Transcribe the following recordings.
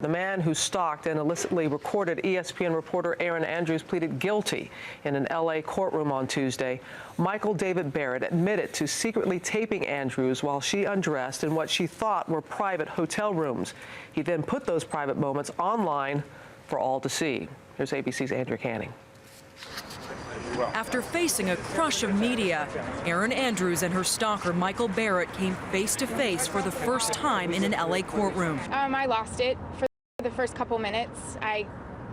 The man who stalked and illicitly recorded ESPN reporter Erin Andrews pleaded guilty in an L.A. courtroom on Tuesday. Michael David Barrett admitted to secretly taping Andrews while she undressed in what she thought were private hotel rooms. He then put those private moments online for all to see. Here's ABC's Andrew Canning. After facing a crush of media, Erin Andrews and her stalker Michael Barrett came face to face for the first time in an LA courtroom. I lost it for the first couple minutes. I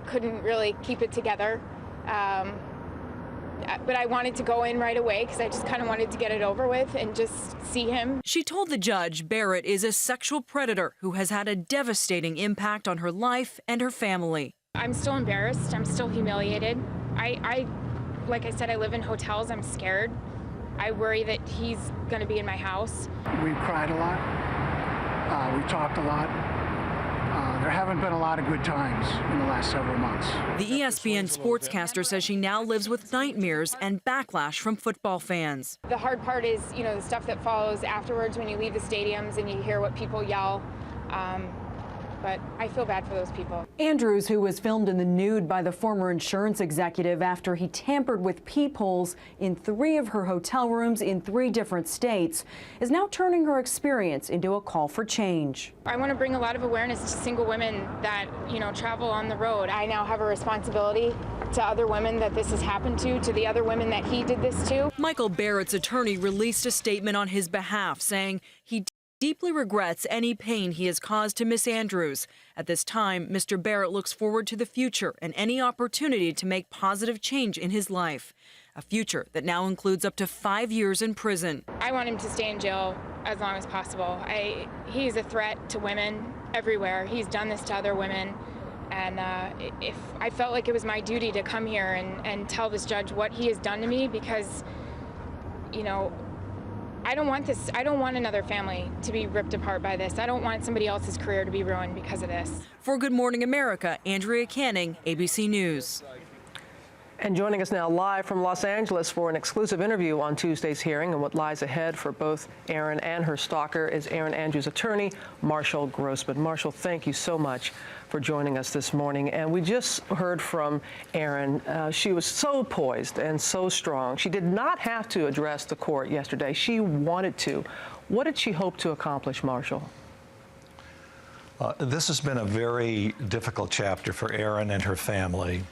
couldn't really keep it together. But I wanted to go in right away because I just kind of wanted to get it over with and just see him. She told the judge Barrett is a sexual predator who has had a devastating impact on her life and her family. I'm still embarrassed. I'm still humiliated. Like I said, I live in hotels. I'm scared. I worry that he's going to be in my house. We cried a lot. We talked a lot. There haven't been a lot of good times in the last several months. The ESPN sportscaster says she now lives with nightmares and backlash from football fans. The hard part is, the stuff that follows afterwards when you leave the stadiums and you hear what people yell. But I feel bad for those people. Andrews, who was filmed in the nude by the former insurance executive after he tampered with peepholes in 3 of her hotel rooms in 3 different states, is now turning her experience into a call for change. I want to bring a lot of awareness to single women that, travel on the road. I now have a responsibility to other women that this has happened to the other women that he did this to. Michael Barrett's attorney released a statement on his behalf saying he deeply regrets any pain he has caused to Miss Andrews. At this time, Mr. Barrett looks forward to the future and any opportunity to make positive change in his life, a future that now includes up to 5 years in prison. I want him to stay in jail as long as possible. He's a threat to women everywhere. He's done this to other women. And if I felt like it was my duty to come here and tell this judge what he has done to me, because, I don't want this. I don't want another family to be ripped apart by this. I don't want somebody else's career to be ruined because of this. For Good Morning America, Andrea Canning, ABC News. And joining us now live from Los Angeles for an exclusive interview on Tuesday's hearing and what lies ahead for both Erin and her stalker is Erin Andrews' attorney, Marshall Grossman. Marshall, thank you so much for joining us this morning. And we just heard from Erin. She was so poised and so strong. She did not have to address the court yesterday. She wanted to. What did she hope to accomplish, Marshall? This has been a very difficult chapter for Erin and her family.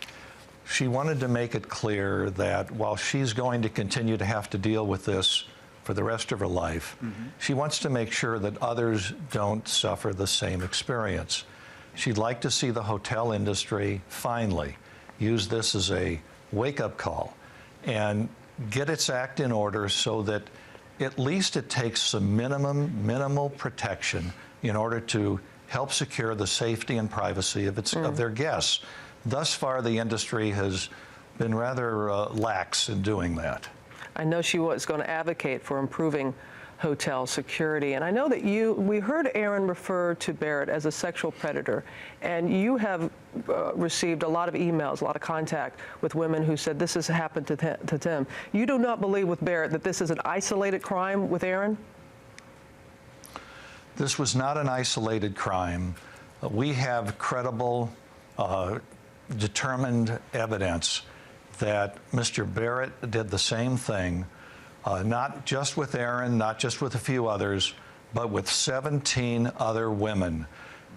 She wanted to make it clear that while she's going to continue to have to deal with this for the rest of her life, she wants to make sure that others don't suffer the same experience. She'd like to see the hotel industry finally use this as a wake-up call and get its act in order so that at least it takes some minimal protection in order to help secure the safety and privacy of their guests. Thus far, the industry has been rather lax in doing that. I know she was going to advocate for improving hotel security. And I know that we heard Erin refer to Barrett as a sexual predator, and you have received a lot of emails, a lot of contact with women who said this has happened to them. You do not believe with Barrett that this is an isolated crime with Erin? This was not an isolated crime. We have credible, determined evidence that Mr. Barrett did the same thing, not just with Erin, not just with a few others, but with 17 other women.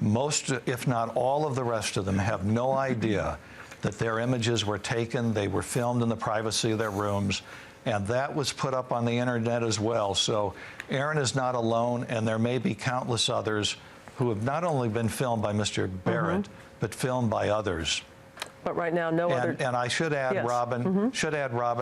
Most, if not all of the rest of them, have no idea that their images were taken, they were filmed in the privacy of their rooms, and that was put up on the internet as well. So Erin is not alone, and there may be countless others who have not only been filmed by Mr. Barrett, but filmed by others. But right now, no other. And I should add, yes. Robin,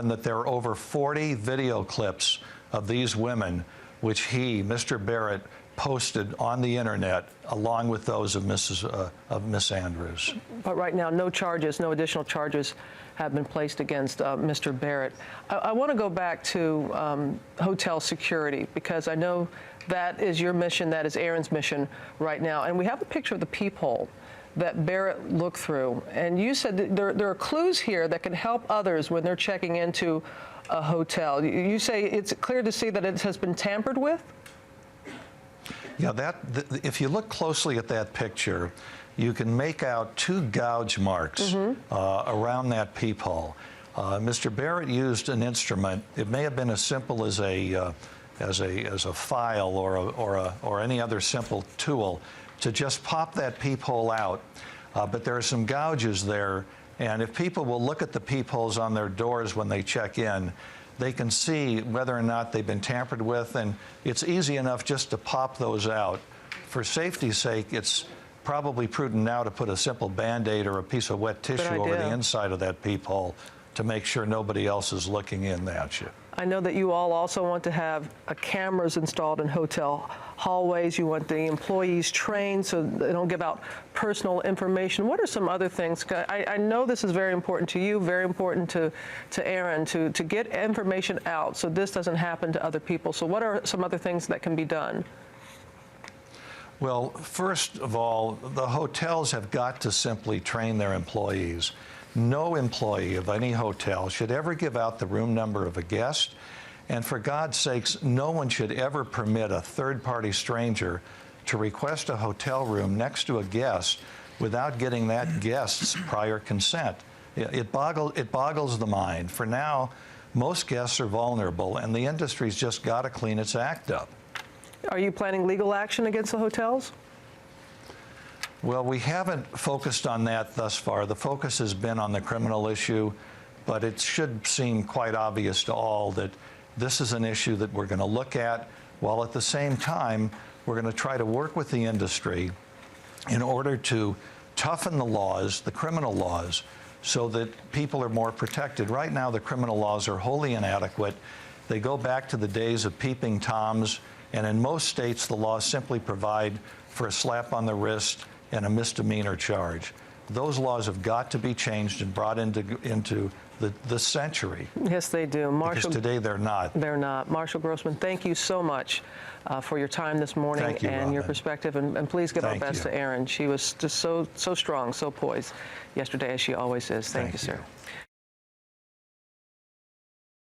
that there are over 40 video clips of these women, which Mr. Barrett, posted on the internet, along with those of Miss Andrews. But right now, no additional charges have been placed against Mr. Barrett. I want to go back to hotel security, because I know that is your mission, that is Erin's mission right now. And we have a picture of the peephole that Barrett looked through. And you said that there are clues here that can help others when they're checking into a hotel. You say it's clear to see that it has been tampered with? Yeah, if you look closely at that picture, you can make out 2 gouge marks around that peephole. Mr. Barrett used an instrument. It may have been as simple as a file or any other simple tool to just pop that peephole out. But there are some gouges there, and if people will look at the peepholes on their doors when they check in, they can see whether or not they've been tampered with, and it's easy enough just to pop those out. For safety's sake, it's probably prudent now to put a simple Band-Aid or a piece of wet tissue over the inside of that peephole to make sure nobody else is looking in at you. I know that you all also want to have cameras installed in hotel hallways. You want the employees trained so they don't give out personal information. What are some other things? I know this is very important to you, very important to Erin, to get information out so this doesn't happen to other people. So what are some other things that can be done? Well, first of all, the hotels have got to simply train their employees. No employee of any hotel should ever give out the room number of a guest, and for God's sakes, no one should ever permit a third-party stranger to request a hotel room next to a guest without getting that guest's prior consent. It boggles the mind. For now, most guests are vulnerable, and the industry's just got to clean its act up. Are you planning legal action against the hotels? Well, we haven't focused on that thus far. The focus has been on the criminal issue, but it should seem quite obvious to all that this is an issue that we're going to look at, while at the same time, we're going to try to work with the industry in order to toughen the laws, the criminal laws, so that people are more protected. Right now, the criminal laws are wholly inadequate. They go back to the days of peeping Toms, and in most states, the laws simply provide for a slap on the wrist and a misdemeanor charge. Those laws have got to be changed and brought into this century. Yes, they do. Marshall, because today they're not. They're not. Marshall Grossman, thank you so much for your time this morning and your perspective. And please give our best to Erin. She was just so strong, so poised yesterday, as she always is. Thank you, sir.